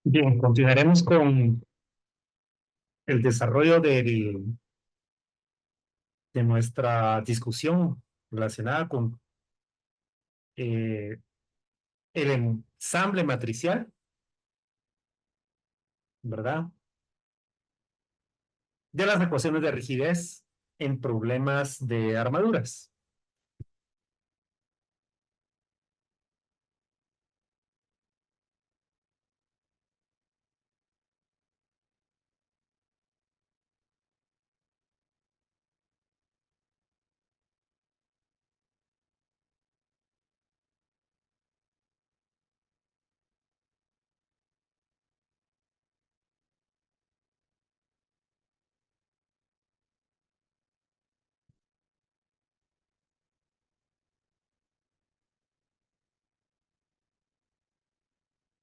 Bien, continuaremos con el desarrollo de nuestra discusión relacionada con eh, el ensamble matricial, ¿verdad? De las ecuaciones de rigidez en problemas de armaduras.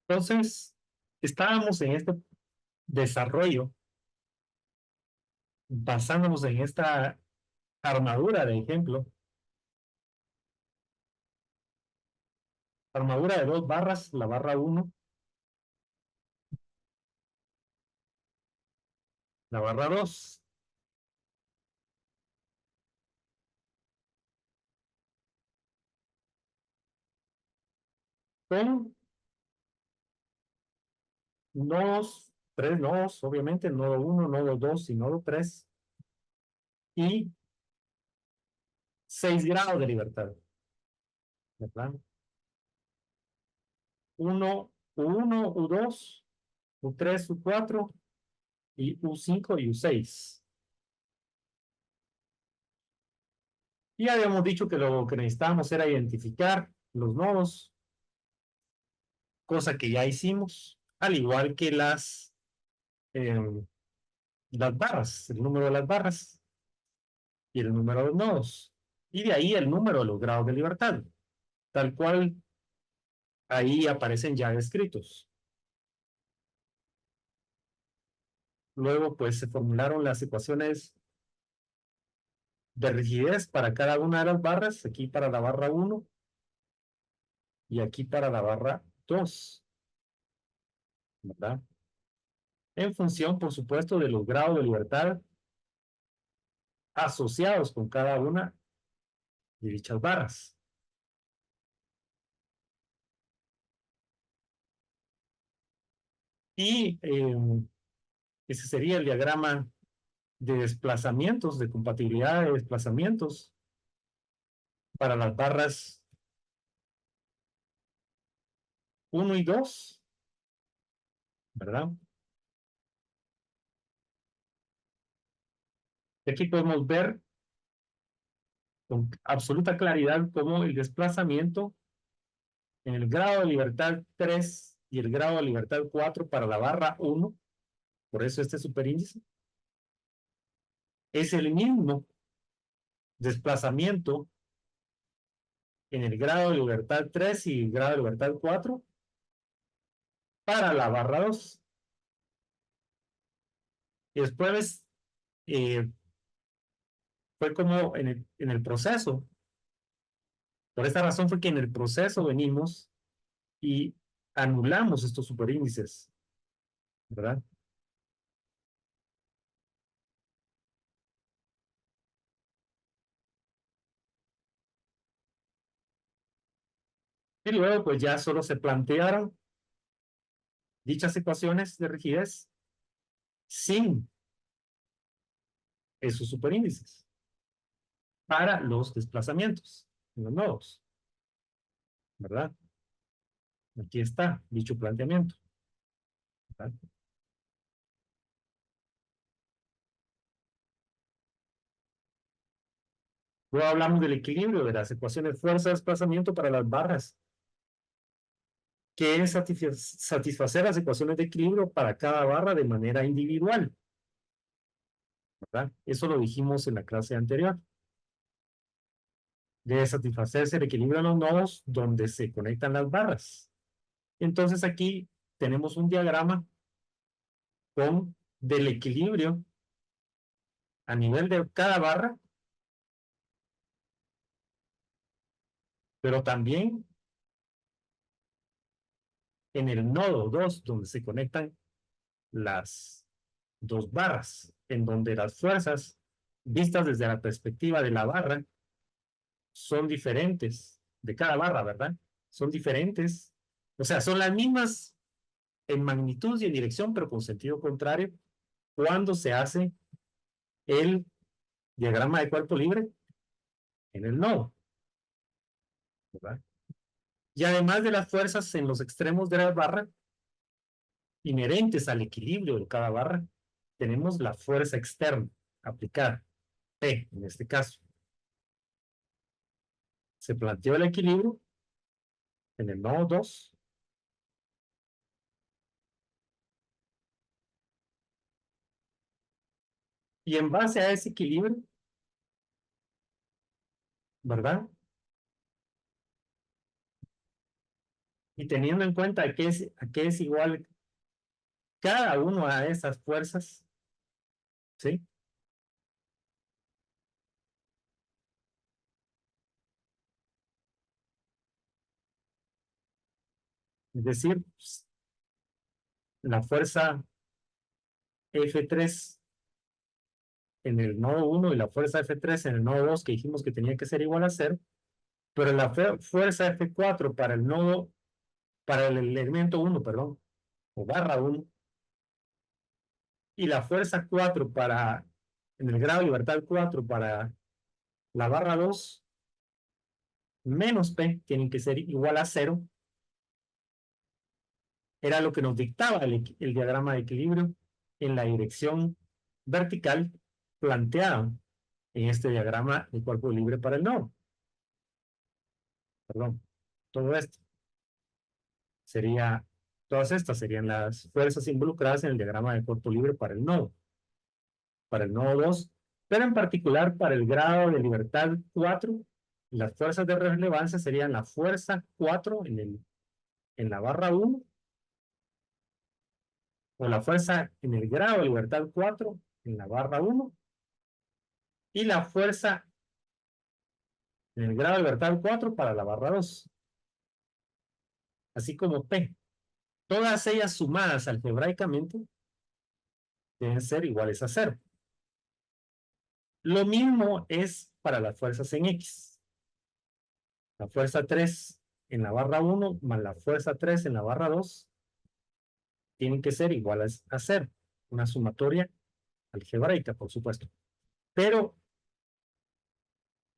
Entonces, estábamos en este desarrollo basándonos en esta armadura, de ejemplo, armadura de dos barras, la barra uno, la barra 2, con nodos, tres nodos, obviamente, nodo uno, nodo 2 y nodo 3, y 6 grados de libertad, ¿verdad? Uno, U1, U2, U3, U4 y U5 y U6. Y habíamos dicho que lo que necesitábamos era identificar los nodos, cosa que ya hicimos, al igual que eh, las barras, el número de las barras y el número de los nodos. Y de ahí el número de los grados de libertad, tal cual ahí aparecen ya descritos. Luego, pues se formularon las ecuaciones de rigidez para cada una de las barras, aquí para la barra 1 y aquí para la barra 2, ¿verdad? En función, por supuesto, de los grados de libertad asociados con cada una de dichas barras. Y ese sería el diagrama de desplazamientos, de compatibilidad de desplazamientos para las barras 1 y 2, ¿verdad? Y aquí podemos ver con absoluta claridad cómo el desplazamiento en el grado de libertad 3 y el grado de libertad 4 para la barra 1, por eso este superíndice, es el mismo desplazamiento en el grado de libertad 3 y el grado de libertad 4 para la barra 2. Y después eh, fue como en el proceso. Por esta razón fue que en el proceso venimos y anulamos estos superíndices, ¿verdad? Y luego pues ya solo se plantearon dichas ecuaciones de rigidez sin esos superíndices para los desplazamientos en los nodos, ¿verdad? Aquí está dicho planteamiento, ¿verdad? Luego hablamos del equilibrio de las ecuaciones de fuerza de desplazamiento para las barras, que es satisfacer las ecuaciones de equilibrio para cada barra de manera individual, ¿verdad? Eso lo dijimos en la clase anterior. Debe satisfacerse el equilibrio en los nodos donde se conectan las barras. Entonces aquí tenemos un diagrama con del equilibrio a nivel de cada barra, pero también en el nodo 2, donde se conectan las dos barras, en donde las fuerzas vistas desde la perspectiva de la barra son diferentes, de cada barra, ¿verdad? Son diferentes, o sea, son las mismas en magnitud y en dirección, pero con sentido contrario, cuando se hace el diagrama de cuerpo libre en el nodo, ¿verdad? Y además de las fuerzas en los extremos de la barra, inherentes al equilibrio de cada barra, tenemos la fuerza externa aplicada, P en este caso. Se planteó el equilibrio en el nodo 2, y en base a ese equilibrio, ¿verdad? Y teniendo en cuenta a qué es igual cada una de esas fuerzas, ¿sí? Es decir, pues, la fuerza F3 en el nodo 1 y la fuerza F3 en el nodo 2, que dijimos que tenía que ser igual a 0, pero la fuerza F4 para el nodo, para el elemento 1, perdón, o barra 1, y la fuerza 4 para, en el grado de libertad 4 para la barra 2, menos P, tienen que ser igual a 0, era lo que nos dictaba el diagrama de equilibrio en la dirección vertical planteada en este diagrama de cuerpo libre para el nodo. Perdón, todo esto sería, todas estas serían las fuerzas involucradas en el diagrama de cuerpo libre para el nodo 2, pero en particular para el grado de libertad 4, las fuerzas de relevancia serían la fuerza 4 en la barra 1, o la fuerza en el grado de libertad 4 en la barra 1, y la fuerza en el grado de libertad 4 para la barra 2, así como P. Todas ellas sumadas algebraicamente deben ser iguales a 0. Lo mismo es para las fuerzas en X. La fuerza 3 en la barra 1 más la fuerza 3 en la barra 2 tienen que ser iguales a 0. Una sumatoria algebraica, por supuesto. Pero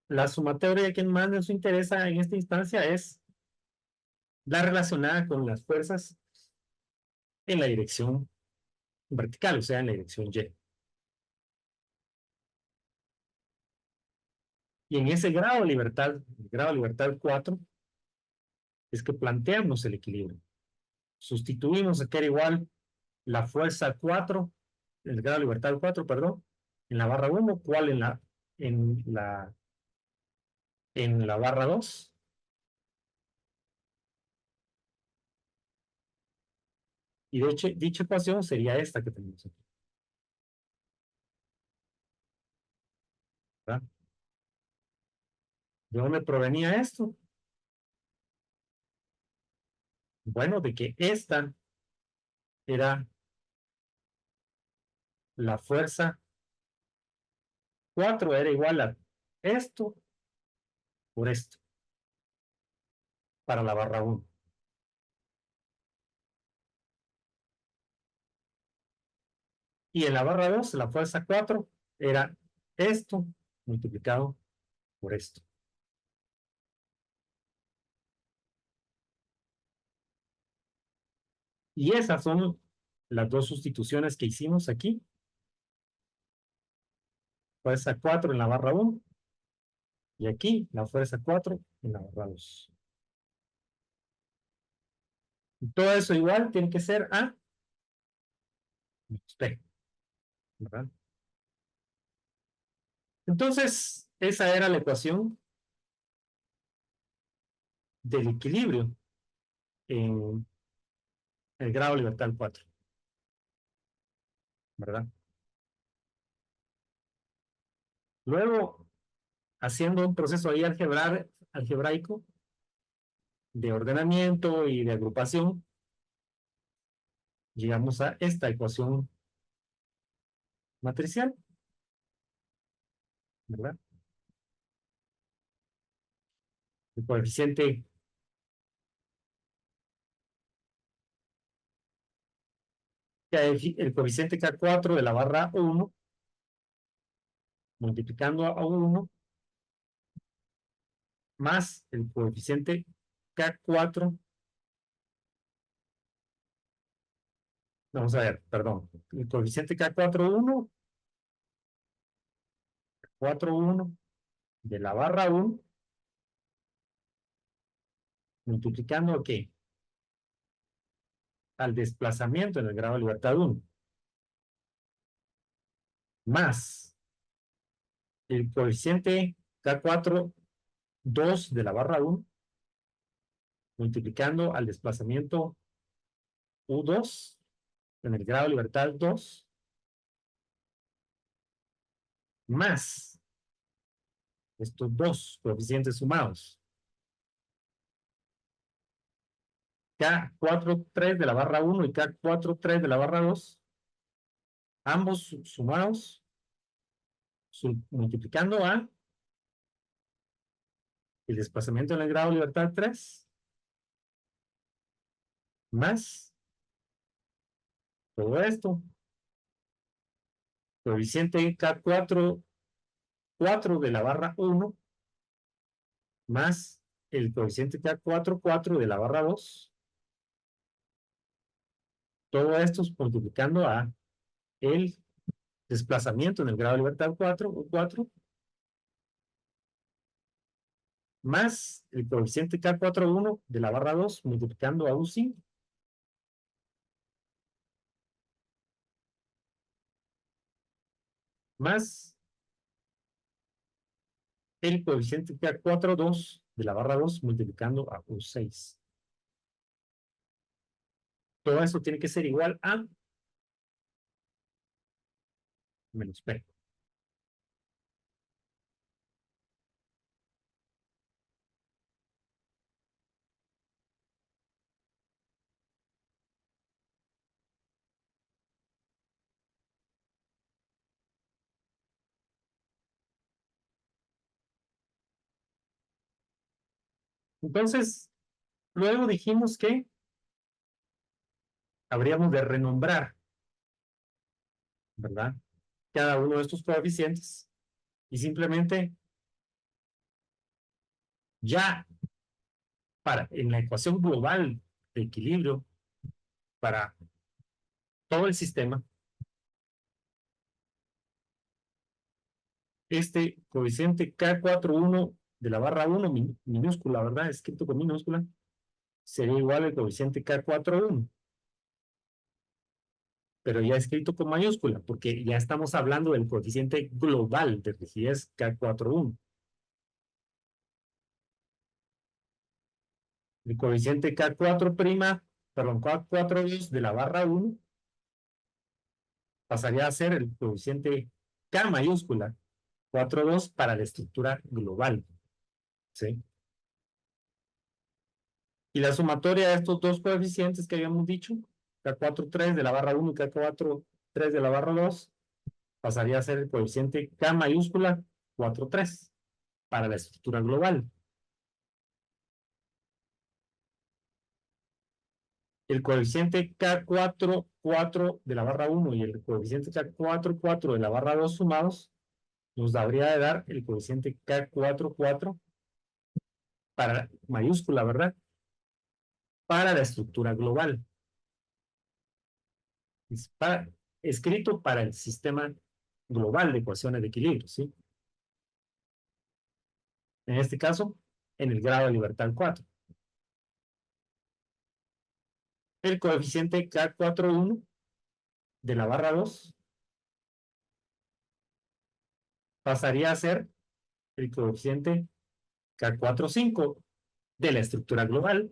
la sumatoria que más nos interesa en esta instancia es la relacionada con las fuerzas en la dirección vertical, o sea, en la dirección Y. Y en ese grado de libertad, el grado de libertad 4, es que planteamos el equilibrio. Sustituimos a que era igual la fuerza 4, el grado de libertad 4, perdón, en la barra 1, ¿cuál en la, en la barra 2? Y de hecho, dicha ecuación sería esta que tenemos aquí, ¿verdad? ¿De dónde provenía esto? Bueno, de que esta era la fuerza 4, era igual a esto por esto, para la barra 1. Y en la barra 2, la fuerza 4 era esto multiplicado por esto. Y esas son las dos sustituciones que hicimos aquí. Fuerza 4 en la barra 1 y aquí la fuerza 4 en la barra 2. Y todo eso igual tiene que ser A menos P, ¿verdad? Entonces, esa era la ecuación del equilibrio en el grado de libertad 4, ¿verdad? Luego, haciendo un proceso ahí algebraico de ordenamiento y de agrupación, llegamos a esta ecuación matricial, ¿verdad? El coeficiente el coeficiente K4 de la barra 1, multiplicando a 1, más el coeficiente K4, vamos a ver, perdón, el coeficiente K41, 4,1 de la barra 1, multiplicando ¿a qué? Al desplazamiento en el grado de libertad 1, más el coeficiente K4, 2 de la barra 1, multiplicando al desplazamiento U2 en el grado de libertad 2, más estos dos coeficientes sumados, K43 de la barra 1 y K43 de la barra 2, ambos sumados, multiplicando a el desplazamiento en el grado de libertad 3, más todo esto, coeficiente K4, 4 de la barra 1, más el coeficiente K4, 4 de la barra 2, todo esto multiplicando a el desplazamiento en el grado de libertad 4, o 4, más el coeficiente K41 de la barra 2, multiplicando a U5, más el coeficiente K42 de la barra 2, multiplicando a U6. Todo eso tiene que ser igual a menos P. Entonces, luego dijimos que habríamos de renombrar, ¿verdad? Cada uno de estos coeficientes y simplemente ya en la ecuación global de equilibrio para todo el sistema, este coeficiente K41 de la barra 1 minúscula, ¿verdad? Escrito con minúscula, sería igual al coeficiente K41, pero ya escrito con mayúscula, porque ya estamos hablando del coeficiente global de rigidez K41. El coeficiente K4', perdón, K42 de la barra 1 pasaría a ser el coeficiente K mayúscula 4,2 para la estructura global, ¿sí? Y la sumatoria de estos dos coeficientes que habíamos dicho, K43 de la barra 1 y K43 de la barra 2, pasaría a ser el coeficiente K mayúscula 4,3 para la estructura global. El coeficiente K44 de la barra 1 y el coeficiente K44 de la barra 2 sumados nos habría de dar el coeficiente K44 para mayúscula, ¿verdad? Para la estructura global. Es escrito para el sistema global de ecuaciones de equilibrio, ¿sí? En este caso, en el grado de libertad 4. El coeficiente K41 de la barra 2 pasaría a ser el coeficiente K45 de la estructura global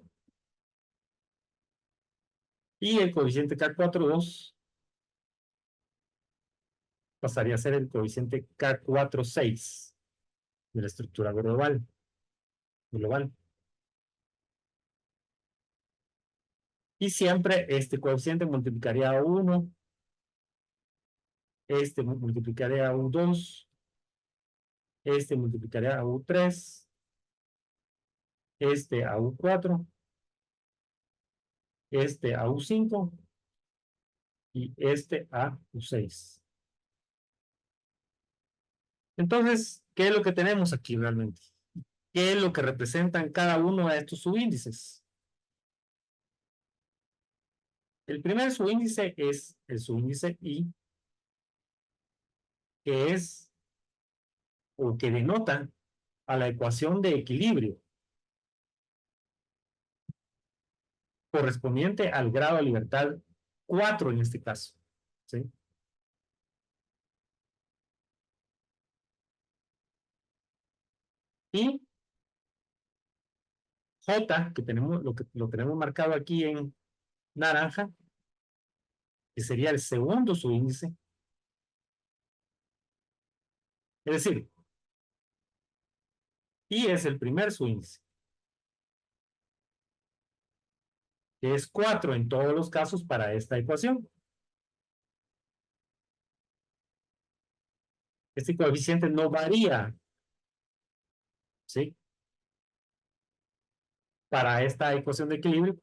y el coeficiente K42 pasaría a ser el coeficiente K46 de la estructura global. Y siempre este coeficiente multiplicaría a 1, este multiplicaría a U2, este multiplicaría a U3, este a U4, este a U5 y este a U6. Entonces, ¿qué es lo que tenemos aquí realmente? ¿Qué es lo que representan cada uno de estos subíndices? El primer subíndice es el subíndice I, que es o que denota a la ecuación de equilibrio correspondiente al grado de libertad 4 en este caso. ¿Sí? Y J, que tenemos, lo tenemos marcado aquí en naranja, que sería el segundo subíndice. Es decir, I es el primer subíndice, que es 4 en todos los casos para esta ecuación. Este coeficiente no varía, ¿sí? Para esta ecuación de equilibrio,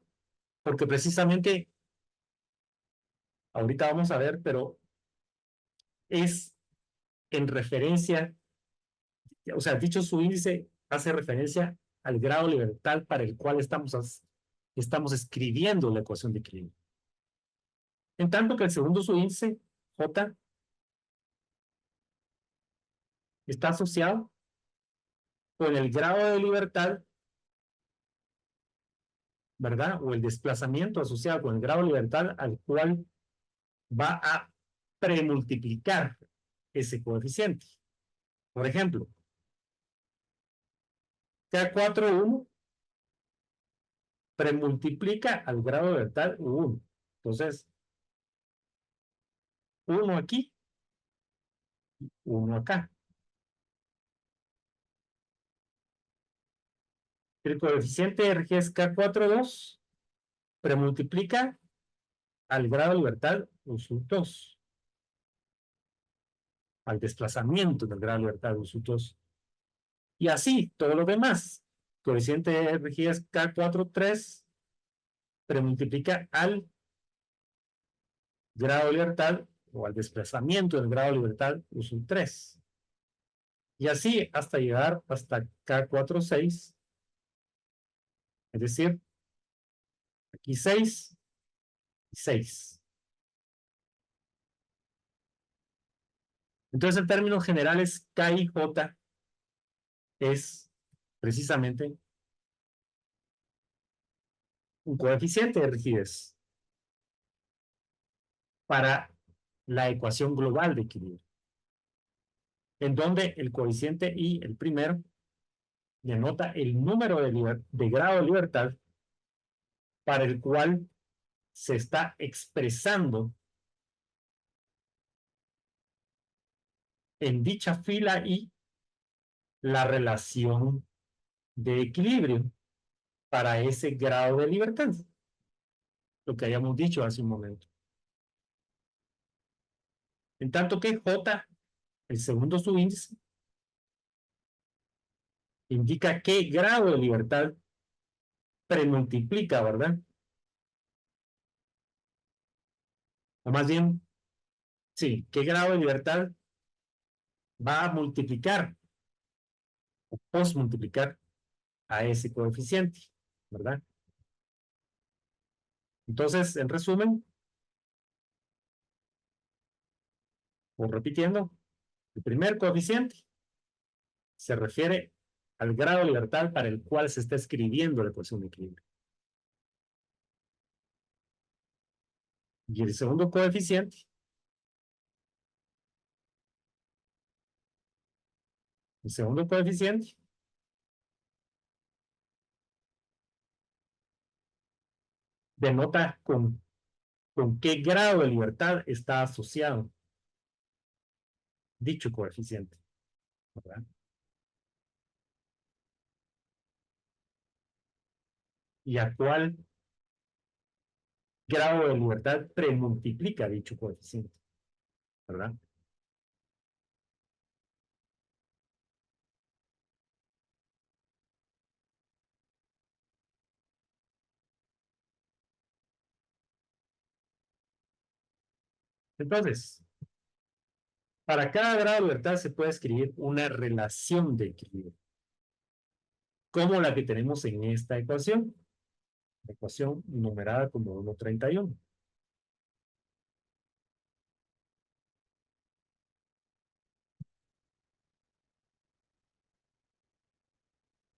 porque precisamente, ahorita vamos a ver, pero es en referencia, o sea, dicho subíndice hace referencia al grado de libertad para el cual estamos escribiendo la ecuación de equilibrio. En tanto que el segundo subíndice, J, está asociado con el grado de libertad, ¿verdad? O el desplazamiento asociado con el grado de libertad al cual va a premultiplicar ese coeficiente. Por ejemplo, K4, 1 premultiplica al grado de libertad 1. Entonces, 1 aquí, 1 acá. El coeficiente de rigidez K4, 2 premultiplica al grado de libertad U2, al desplazamiento del grado de libertad U2. Y así, todo lo demás. Coeficiente de rigidez K4, 3 premultiplica al grado de libertad o al desplazamiento del grado de libertad U3. Y así hasta llegar hasta K4, 6, es decir, aquí 6 y 6. Entonces, en términos generales, K y J es precisamente un coeficiente de rigidez para la ecuación global de equilibrio, en donde el coeficiente I, el primero, denota el número de grado de libertad para el cual se está expresando en dicha fila I la relación de equilibrio para ese grado de libertad, lo que habíamos dicho hace un momento. En tanto que J, el segundo subíndice, indica qué grado de libertad premultiplica, ¿verdad? O más bien, sí, qué grado de libertad va a multiplicar o posmultiplicar a ese coeficiente, ¿verdad? Entonces, en resumen, o repitiendo, el primer coeficiente se refiere al grado de libertad para el cual se está escribiendo la ecuación de equilibrio. Y el segundo coeficiente, denota con qué grado de libertad está asociado dicho coeficiente, ¿verdad? Y a cuál grado de libertad premultiplica dicho coeficiente, ¿verdad? Entonces, para cada grado de libertad se puede escribir una relación de equilibrio, como la que tenemos en esta ecuación, la ecuación numerada como 1,31.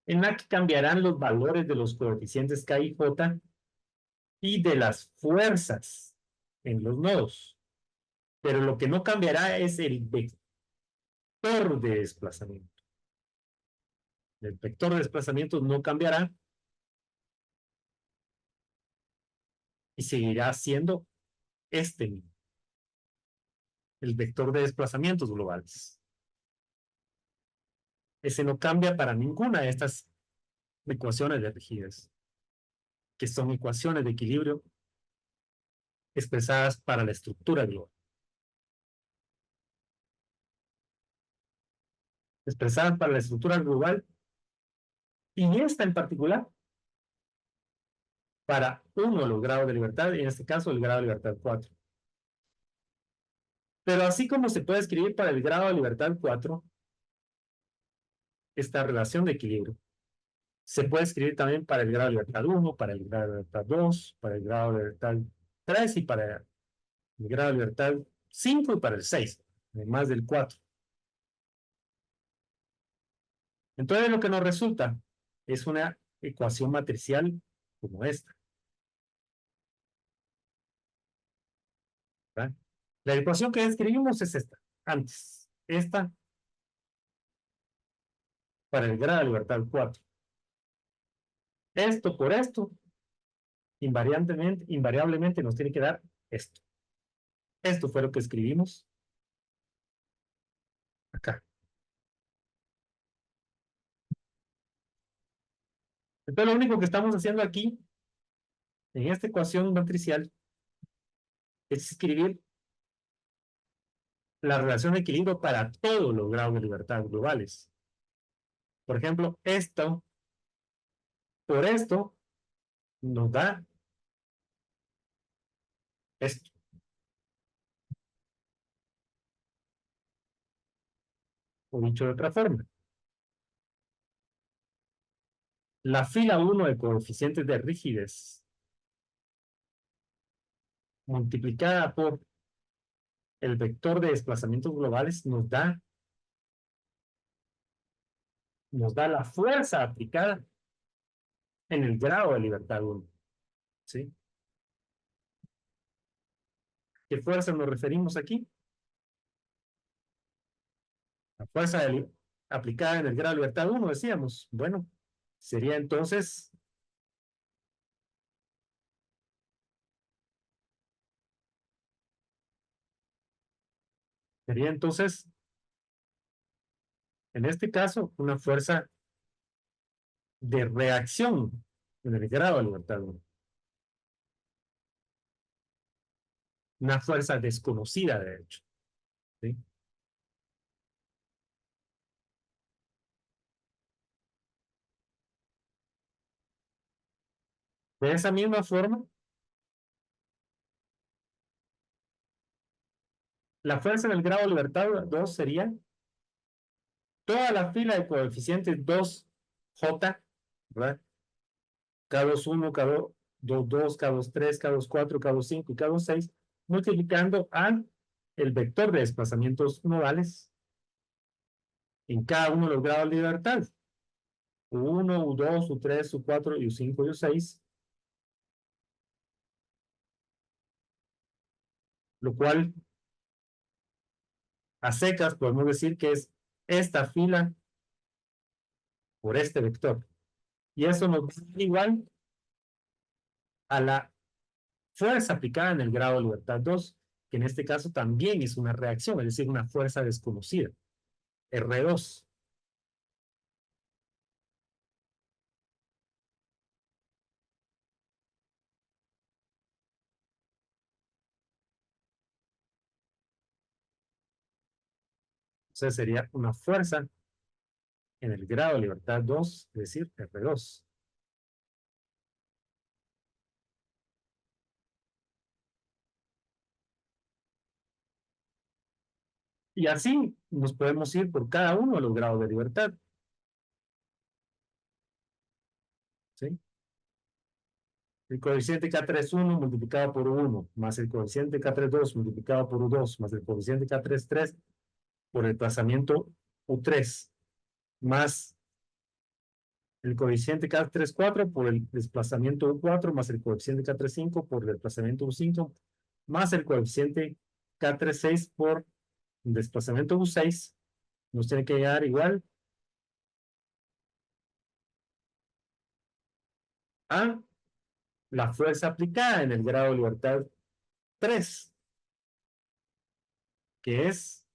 En la que cambiarán los valores de los coeficientes K y J y de las fuerzas en los nodos. Pero lo que no cambiará es el vector de desplazamiento. El vector de desplazamiento no cambiará y seguirá siendo este mismo, el vector de desplazamientos globales. Ese no cambia para ninguna de estas ecuaciones de rigidez, que son ecuaciones de equilibrio expresadas para la estructura global. Expresadas para la estructura global y esta en particular para uno de los grados de libertad, y en este caso el grado de libertad 4. Pero así como se puede escribir para el grado de libertad 4, esta relación de equilibrio, se puede escribir también para el grado de libertad 1, para el grado de libertad 2, para el grado de libertad 3 y para el grado de libertad 5 y para el 6, además del 4. Entonces lo que nos resulta es una ecuación matricial como esta, ¿verdad? La ecuación que escribimos es esta, antes. Esta para el grado de libertad 4. Esto por esto, invariablemente nos tiene que dar esto. Esto fue lo que escribimos acá. Entonces lo único que estamos haciendo aquí, en esta ecuación matricial, es escribir la relación de equilibrio para todos los grados de libertad globales. Por ejemplo, esto, por esto, nos da esto. O dicho de otra forma, la fila 1 de coeficientes de rigidez multiplicada por el vector de desplazamientos globales nos da la fuerza aplicada en el grado de libertad 1. ¿Sí? ¿Qué fuerza nos referimos aquí? La fuerza aplicada en el grado de libertad 1, decíamos. Bueno, sería entonces, sería entonces, en este caso, una fuerza de reacción en el grado de libertad 1. Una fuerza desconocida, de hecho. ¿Sí? De esa misma forma, la fuerza en el grado de libertad 2 sería toda la fila de coeficientes 2J, ¿verdad? K21, K22, K23, K24, K25 y K26, multiplicando a el vector de desplazamientos nodales en cada uno de los grados de libertad. U1, U2, U3, U4, U5 y U6, lo cual a secas podemos decir que es esta fila por este vector. Y eso nos da igual a la fuerza aplicada en el grado de libertad 2, que en este caso también es una reacción, es decir, una fuerza desconocida, R2. Entonces sería una fuerza en el grado de libertad 2, es decir, R2. Y así nos podemos ir por cada uno de los grados de libertad. ¿Sí? El coeficiente K31 multiplicado por uno más el coeficiente K32 multiplicado por U2 más el coeficiente K33 por el desplazamiento U3 más el coeficiente K34 por el desplazamiento U4 más el coeficiente K35 por el desplazamiento U5 más el coeficiente K36 por el desplazamiento U6 nos tiene que llegar igual a la fuerza aplicada en el grado de libertad 3, que es,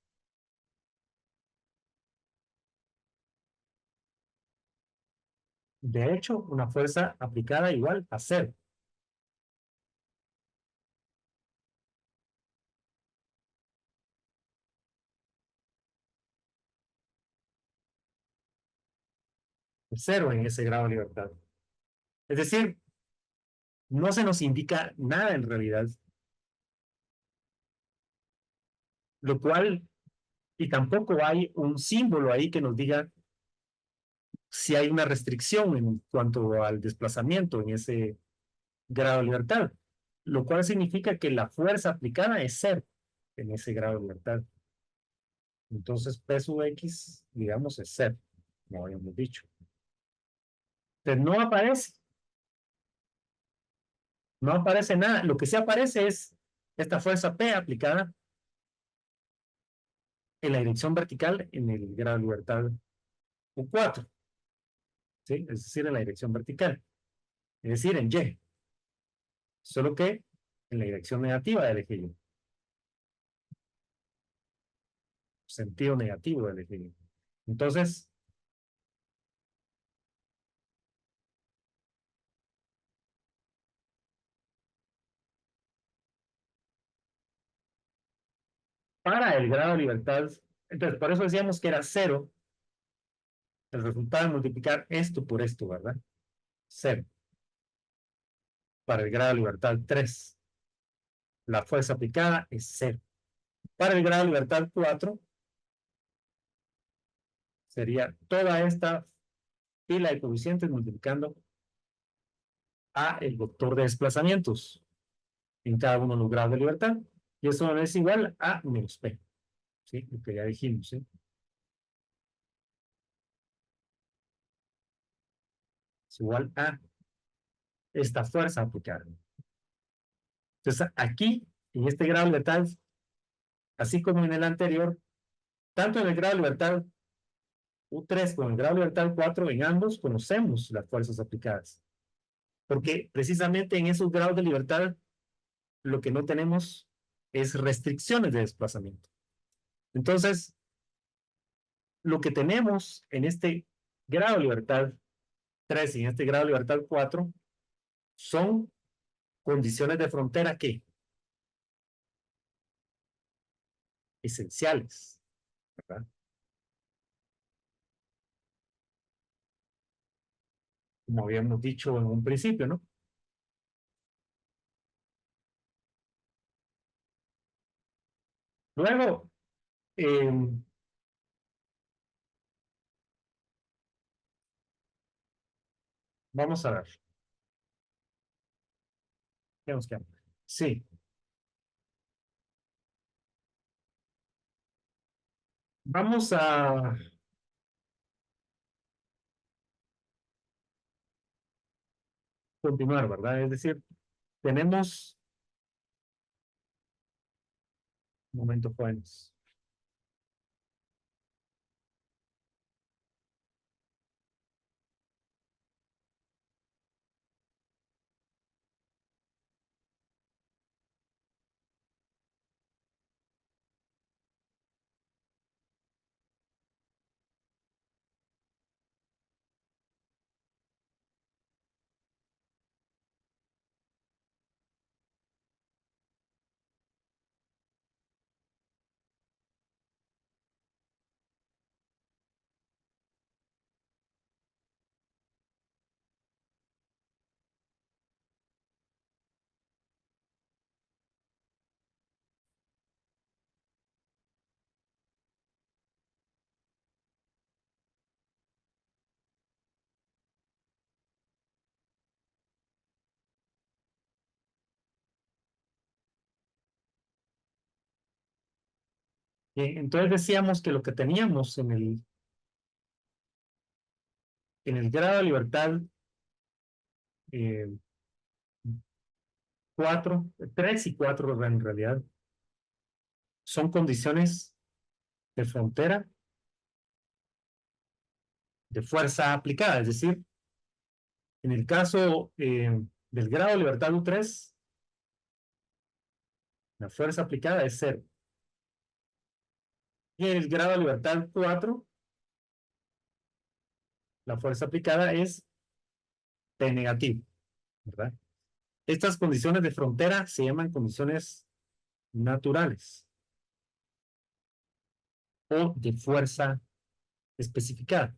de hecho, una fuerza aplicada igual a cero. Cero en ese grado de libertad. Es decir, no se nos indica nada en realidad, lo cual, y tampoco hay un símbolo ahí que nos diga si hay una restricción en cuanto al desplazamiento en ese grado de libertad, lo cual significa que la fuerza aplicada es cero en ese grado de libertad. Entonces, P sub X, digamos, es cero, como habíamos dicho. Entonces, no aparece nada. Lo que sí aparece es esta fuerza P aplicada en la dirección vertical en el grado de libertad U4, ¿sí? Es decir, en la dirección vertical, es decir, en Y, solo que en la dirección negativa del eje Y, sentido negativo del eje Y. Entonces, para el grado de libertad, entonces por eso decíamos que era cero, el resultado de multiplicar esto por esto, ¿verdad? Cero. Para el grado de libertad 3, la fuerza aplicada es cero. Para el grado de libertad 4, sería toda esta pila de coeficientes multiplicando a el vector de desplazamientos en cada uno de los grados de libertad. Y eso es igual a menos P, ¿sí? Lo que ya dijimos, ¿sí? Es igual a esta fuerza aplicada. Entonces, aquí, en este grado de libertad, así como en el anterior, tanto en el grado de libertad U3 como en el grado de libertad U4, en ambos conocemos las fuerzas aplicadas. Porque precisamente en esos grados de libertad, lo que no tenemos es restricciones de desplazamiento. Entonces, lo que tenemos en este grado de libertad 3 y en este grado de libertad 4 son condiciones de frontera que esenciales, ¿verdad? Como habíamos dicho en un principio, ¿no? Luego, eh, vamos a ver, ¿qué nos queda? Sí, vamos a continuar, ¿verdad? Es decir, tenemos, un momento, jóvenes. Bien, entonces decíamos que lo que teníamos en el grado de libertad eh, 4, 3 y 4 en realidad son condiciones de frontera de fuerza aplicada, es decir, en el caso del grado de libertad U3, la fuerza aplicada es 0. Y en el grado de libertad 4, la fuerza aplicada es P negativo, ¿verdad? Estas condiciones de frontera se llaman condiciones naturales o de fuerza especificada.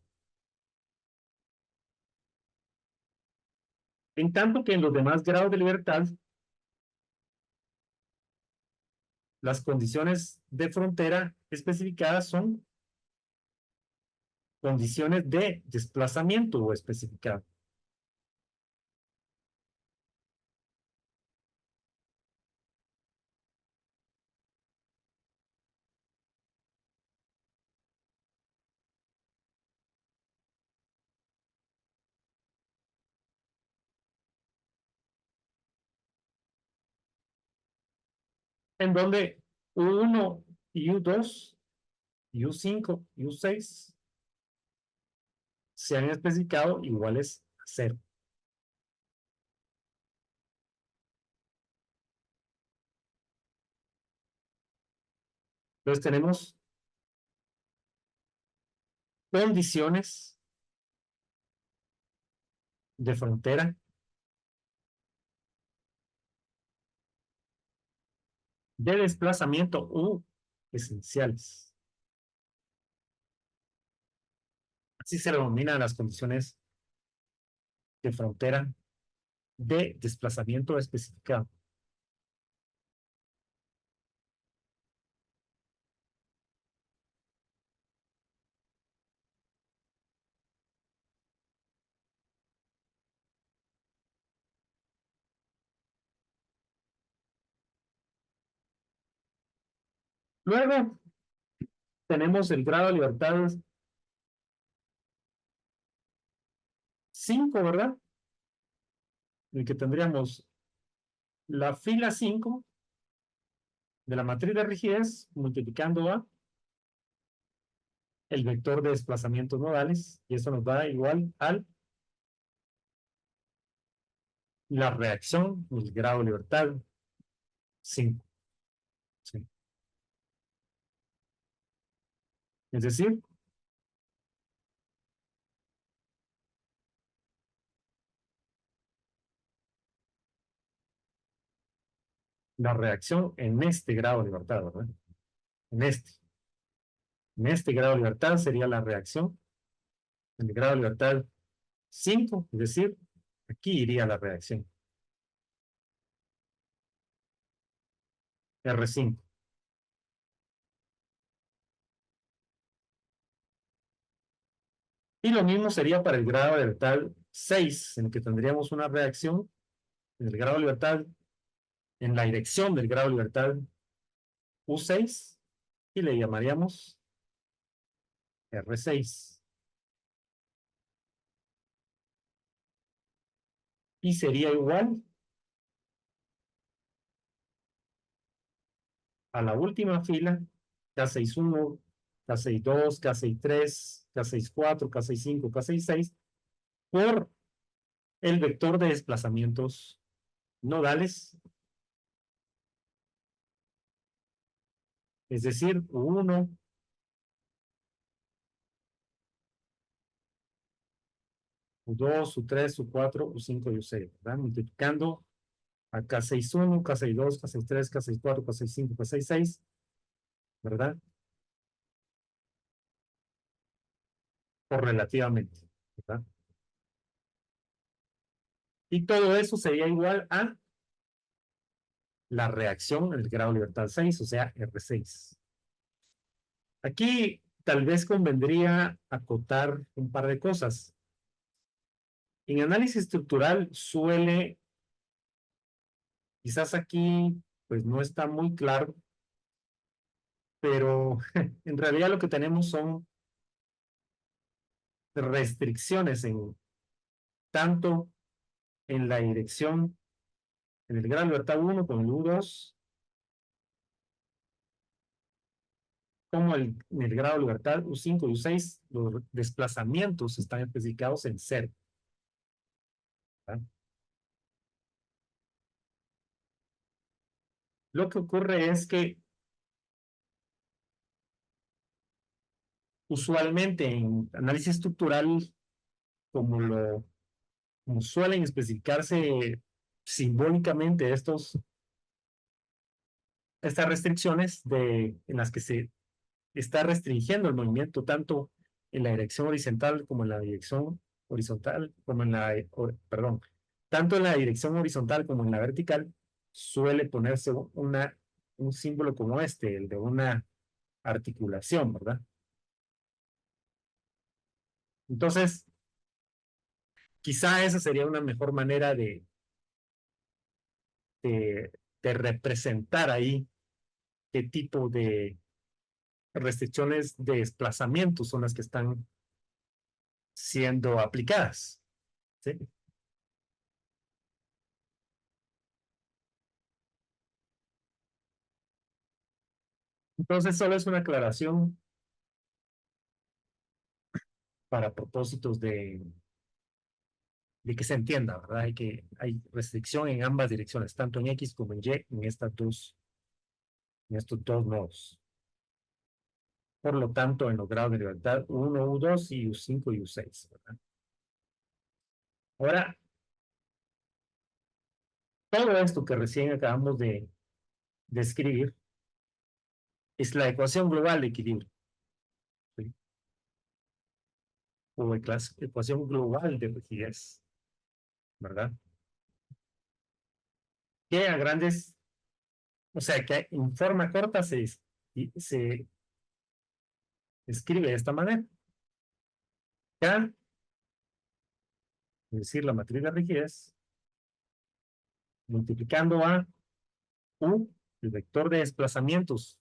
En tanto que en los demás grados de libertad, las condiciones de frontera especificadas son condiciones de desplazamiento o especificado. En donde U1 y U2 y U5 y U6 se han especificado iguales a 0. Entonces tenemos condiciones de frontera de desplazamiento U esenciales. Así se denominan las condiciones de frontera de desplazamiento especificado. Luego tenemos el grado de libertad 5, ¿verdad? En el que tendríamos la fila 5 de la matriz de rigidez multiplicando a el vector de desplazamientos nodales, y eso nos da igual a la reacción del grado de libertad 5. ¿Sí? Es decir, la reacción en este grado de libertad, ¿verdad? En este grado de libertad sería la reacción en el grado de libertad 5, es decir, aquí iría la reacción R5. Y lo mismo sería para el grado de libertad 6, en el que tendríamos una reacción en el grado de libertad, en la dirección del grado de libertad U6, y le llamaríamos R6. Y sería igual a la última fila, K61, K62, K63, K64, K65, K66, por el vector de desplazamientos nodales, es decir, U1, U2, U3, U4, U5 y U6, ¿verdad? Multiplicando a K61, K62, K63, K64, K65, K66, ¿verdad? Correlativamente, ¿verdad? Y todo eso sería igual a la reacción en el grado de libertad 6, o sea, R6. Aquí tal vez convendría acotar un par de cosas. En análisis estructural suele, quizás aquí, pues no está muy claro, pero en realidad lo que tenemos son restricciones en tanto en la dirección, en el grado de libertad 1 con el U2, como en el grado de libertad U5 y U6, los desplazamientos están especificados en cero, ¿verdad? Lo que ocurre es que usualmente en análisis estructural, como como suelen especificarse simbólicamente estas restricciones en las que se está restringiendo el movimiento tanto en la dirección horizontal como en la dirección horizontal, como en perdón, tanto en la dirección horizontal como en la vertical, suele ponerse un símbolo como este, el de una articulación, ¿verdad? Entonces, quizá esa sería una mejor manera de, de representar ahí qué tipo de restricciones de desplazamiento son las que están siendo aplicadas, ¿sí? Entonces, solo es una aclaración para propósitos de que se entienda, ¿verdad? Hay restricción en ambas direcciones, tanto en X como en Y, en estos dos nodos. Por lo tanto, en los grados de libertad U1, U2 y U5 y U6, ¿verdad? Ahora, todo esto que recién acabamos de escribir es la ecuación global de equilibrio, ¿sí? O ecuación global de rigidez, ¿verdad? Que a grandes, o sea, que en forma corta se escribe de esta manera. K, es decir, la matriz de rigidez, multiplicando a U, el vector de desplazamientos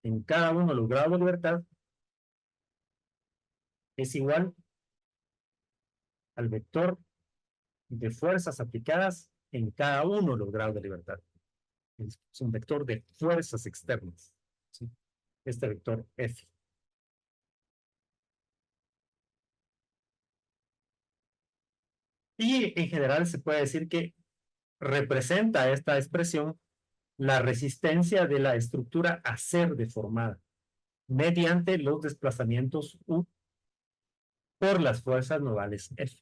en cada uno de los grados de libertad, es igual al vector de fuerzas aplicadas en cada uno de los grados de libertad. Es un vector de fuerzas externas, ¿sí? Este vector F. Y en general se puede decir que representa esta expresión la resistencia de la estructura a ser deformada mediante los desplazamientos U por las fuerzas nodales F.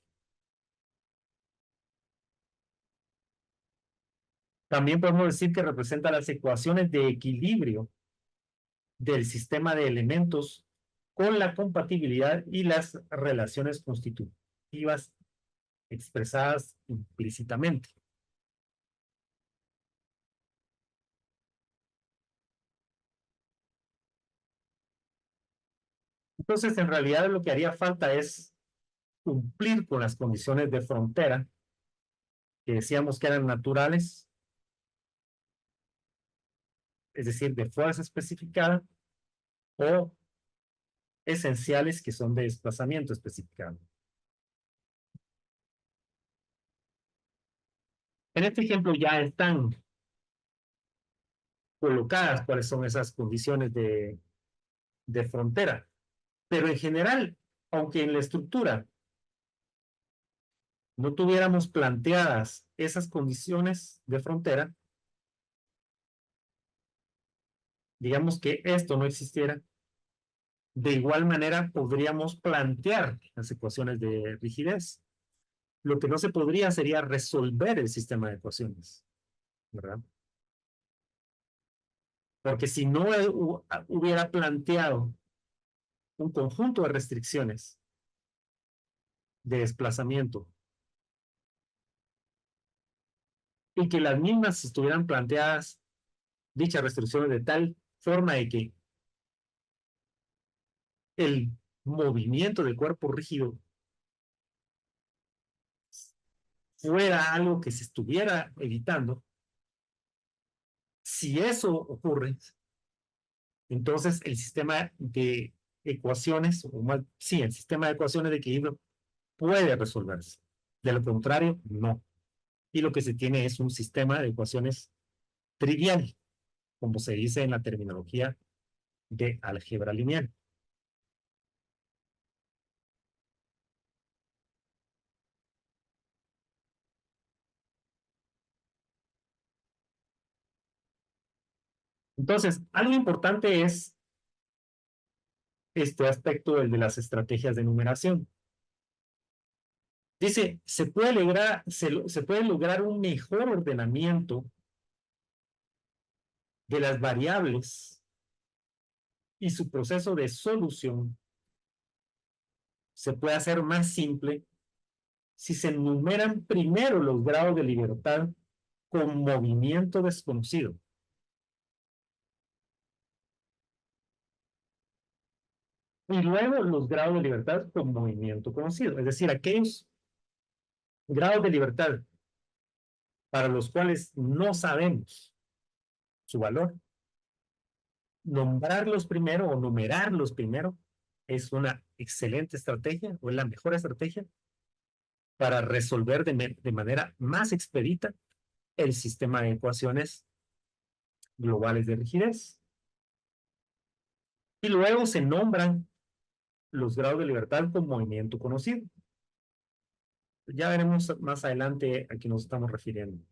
También podemos decir que representa las ecuaciones de equilibrio del sistema de elementos con la compatibilidad y las relaciones constitutivas expresadas implícitamente. Entonces, en realidad lo que haría falta es cumplir con las condiciones de frontera que decíamos que eran naturales, es decir, de fuerza especificada, o esenciales que son de desplazamiento especificado. En este ejemplo ya están colocadas cuáles son esas condiciones de frontera, pero en general, aunque en la estructura no tuviéramos planteadas esas condiciones de frontera, digamos que esto no existiera, de igual manera podríamos plantear las ecuaciones de rigidez. Lo que no se podría sería resolver el sistema de ecuaciones, ¿verdad? Porque si no hubiera planteado un conjunto de restricciones de desplazamiento y que las mismas estuvieran planteadas, dichas restricciones, de tal forma de que el movimiento del cuerpo rígido fuera algo que se estuviera evitando, si eso ocurre, entonces el sistema de ecuaciones, o más, sí, el sistema de ecuaciones de equilibrio puede resolverse. De lo contrario, no. Y lo que se tiene es un sistema de ecuaciones trivial, como se dice en la terminología de álgebra lineal. Entonces, algo importante es este aspecto, el de las estrategias de numeración. Dice, se puede lograr un mejor ordenamiento de las variables y su proceso de solución se puede hacer más simple si se enumeran primero los grados de libertad con movimiento desconocido. Y luego los grados de libertad con movimiento conocido. Es decir, aquellos grados de libertad para los cuales no sabemos su valor, nombrarlos primero o numerarlos primero es una excelente estrategia o es la mejor estrategia para resolver de manera más expedita el sistema de ecuaciones globales de rigidez. Y luego se nombran los grados de libertad con movimiento conocido. Ya veremos más adelante a qué nos estamos refiriendo.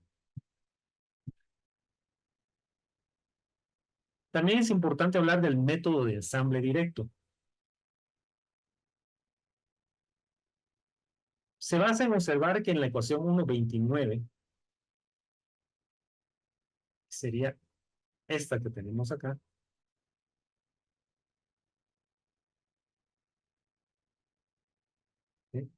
También es importante hablar del método de ensamble directo. Se basa en observar que en la ecuación 1.29 sería esta que tenemos acá, ¿sí?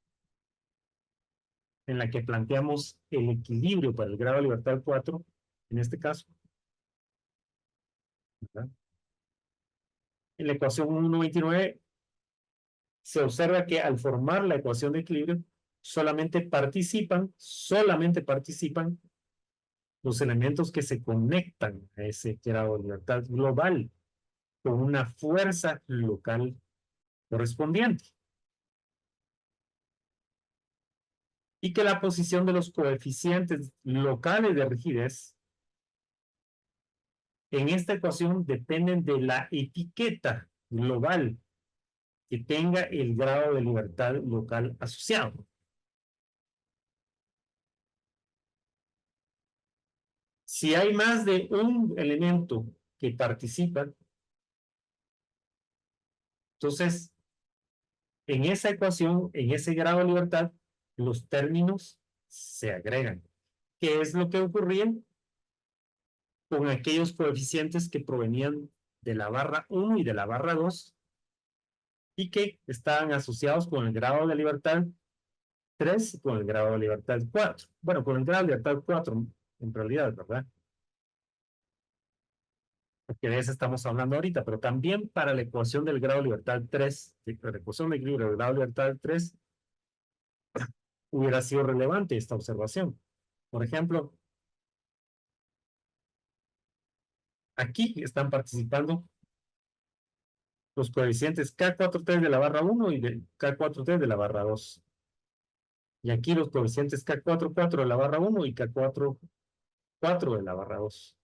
En la que planteamos el equilibrio para el grado de libertad 4, en este caso, ¿verdad? En la ecuación 1.29 se observa que al formar la ecuación de equilibrio, solamente participan los elementos que se conectan a ese grado de libertad global con una fuerza local correspondiente. Y que la posición de los coeficientes locales de rigidez en esta ecuación dependen de la etiqueta global que tenga el grado de libertad local asociado. Si hay más de un elemento que participa, entonces en esa ecuación, en ese grado de libertad, los términos se agregan. ¿Qué es lo que ocurría con aquellos coeficientes que provenían de la barra 1 y de la barra 2 y que estaban asociados con el grado de libertad 3 y con el grado de libertad 4? Bueno, con el grado de libertad 4 en realidad, ¿verdad? Porque de eso estamos hablando ahorita, pero también para la ecuación del grado de libertad 3, la ecuación de equilibrio del grado de libertad 3, hubiera sido relevante esta observación. Por ejemplo, aquí están participando los coeficientes K4T de la barra 1 y de K4T de la barra 2. Y aquí los coeficientes K44 de la barra 1 y K44 de la barra 2.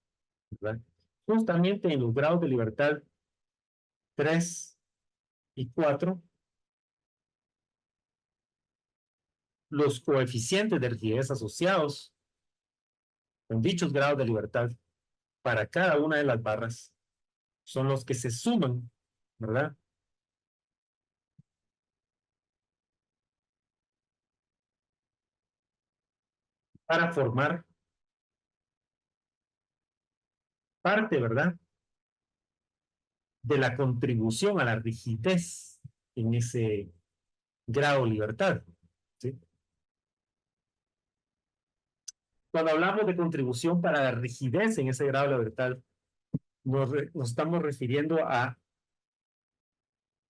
¿Verdad? Justamente en los grados de libertad 3 y 4, los coeficientes de rigidez asociados con dichos grados de libertad para cada una de las barras son los que se suman, ¿verdad? Para formar parte, ¿verdad? De la contribución a la rigidez en ese grado de libertad, ¿sí? Cuando hablamos de contribución para la rigidez en ese grado de libertad, nos estamos refiriendo a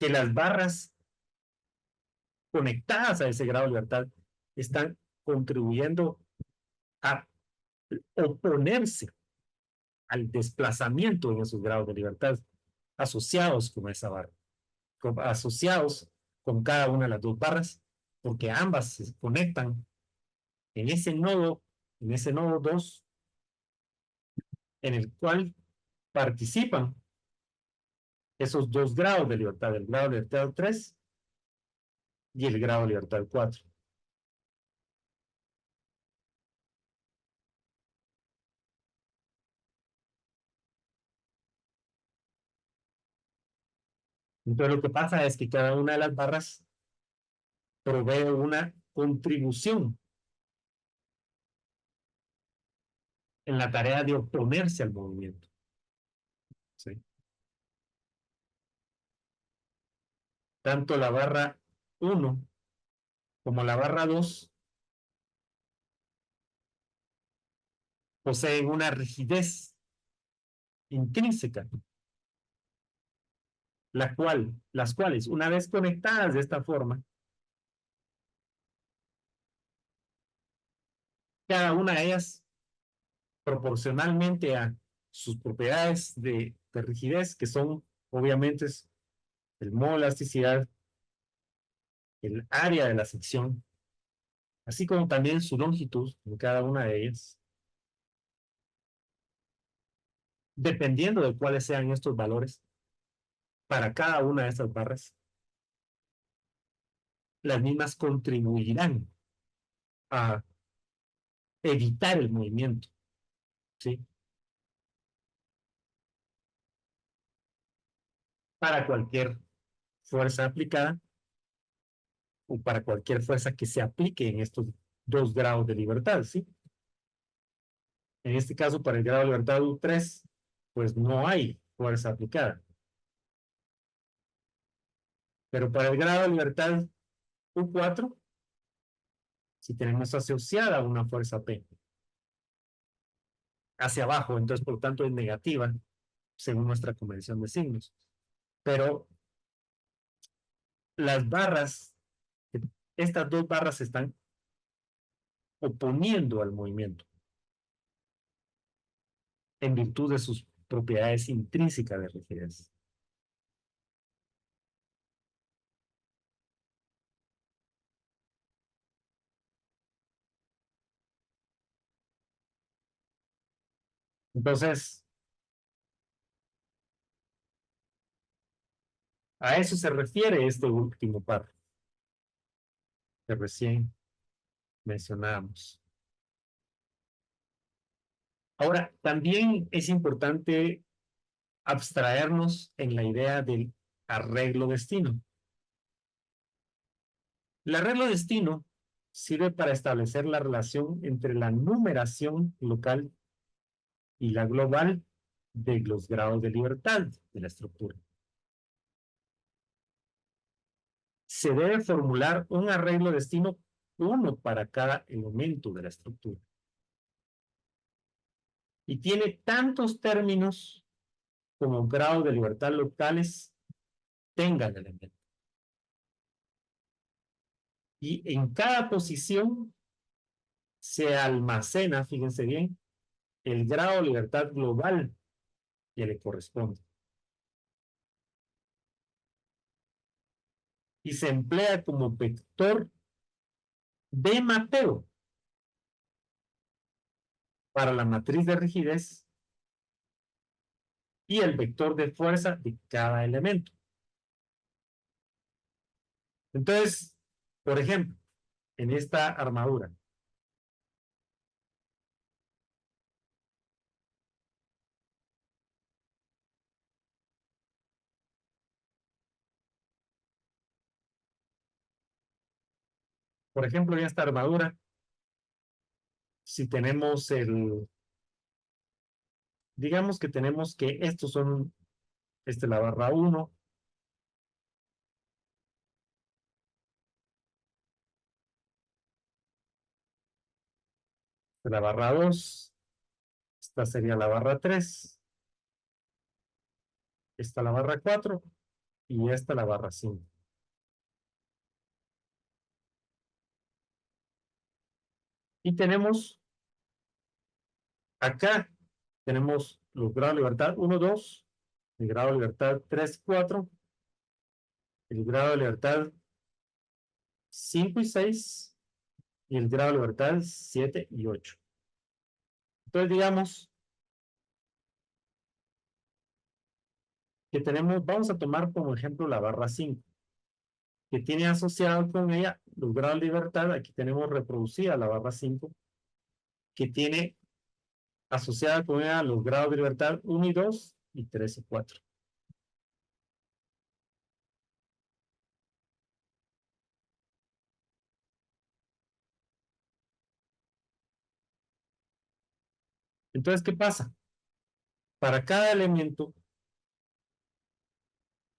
que las barras conectadas a ese grado de libertad están contribuyendo a oponerse al desplazamiento en esos grados de libertad. asociados con esa barra, asociados con cada una de las dos barras, porque ambas se conectan en ese nodo 2, en el cual participan esos dos grados de libertad, el grado de libertad 3 y el grado de libertad 4. Entonces lo que pasa es que cada una de las barras provee una contribución en la tarea de oponerse al movimiento. ¿Sí? Tanto la barra 1 como la barra 2 poseen una rigidez intrínseca, las cuales, una vez conectadas de esta forma, cada una de ellas, proporcionalmente a sus propiedades de rigidez, que son obviamente el modo de elasticidad, el área de la sección, así como también su longitud en cada una de ellas, dependiendo de cuáles sean estos valores para cada una de estas barras, las mismas contribuirán a evitar el movimiento, ¿sí? Para cualquier fuerza aplicada o para cualquier fuerza que se aplique en estos dos grados de libertad, ¿sí? En este caso, para el grado de libertad U3, pues no hay fuerza aplicada. Pero para el grado de libertad U4, si tenemos asociada una fuerza P hacia abajo, entonces por lo tanto es negativa, según nuestra convención de signos. Pero las barras, estas dos barras se están oponiendo al movimiento en virtud de sus propiedades intrínsecas de rigidez. Entonces, a eso se refiere este último párrafo que recién mencionábamos. Ahora, también es importante abstraernos en la idea del arreglo destino. El arreglo destino sirve para establecer la relación entre la numeración local y la global de los grados de libertad de la estructura. Se debe formular un arreglo destino uno para cada elemento de la estructura. Y tiene tantos términos como grados de libertad locales tenga el elemento. Y en cada posición se almacena, fíjense bien, el grado de libertad global que le corresponde. Y se emplea como vector de mapeo para la matriz de rigidez y el vector de fuerza de cada elemento. Entonces, por ejemplo, en esta armadura, por ejemplo, en esta armadura, si tenemos digamos que tenemos que estos son, esta es la barra 1, la barra 2, esta sería la barra 3, esta la barra 4 y esta la barra 5. Y tenemos acá, tenemos los grados de libertad 1, 2, el grado de libertad 3, 4, el grado de libertad 5 y 6, y el grado de libertad 7 y 8. Entonces, digamos que tenemos, vamos a tomar como ejemplo la barra 5, que tiene asociado con ella los grados de libertad. Aquí tenemos reproducida la barra 5, que tiene asociada con ella los grados de libertad 1 y 2 y 3 y 4. Entonces, ¿qué pasa? Para cada elemento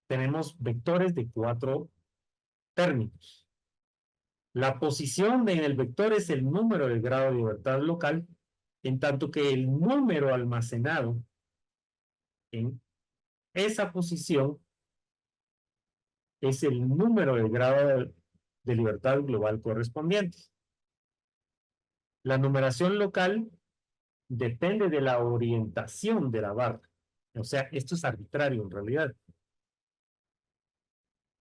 tenemos vectores de 4 términos. La posición en el vector es el número del grado de libertad local, en tanto que el número almacenado en esa posición es el número del grado de libertad global correspondiente. La numeración local depende de la orientación de la barra. O sea, esto es arbitrario en realidad.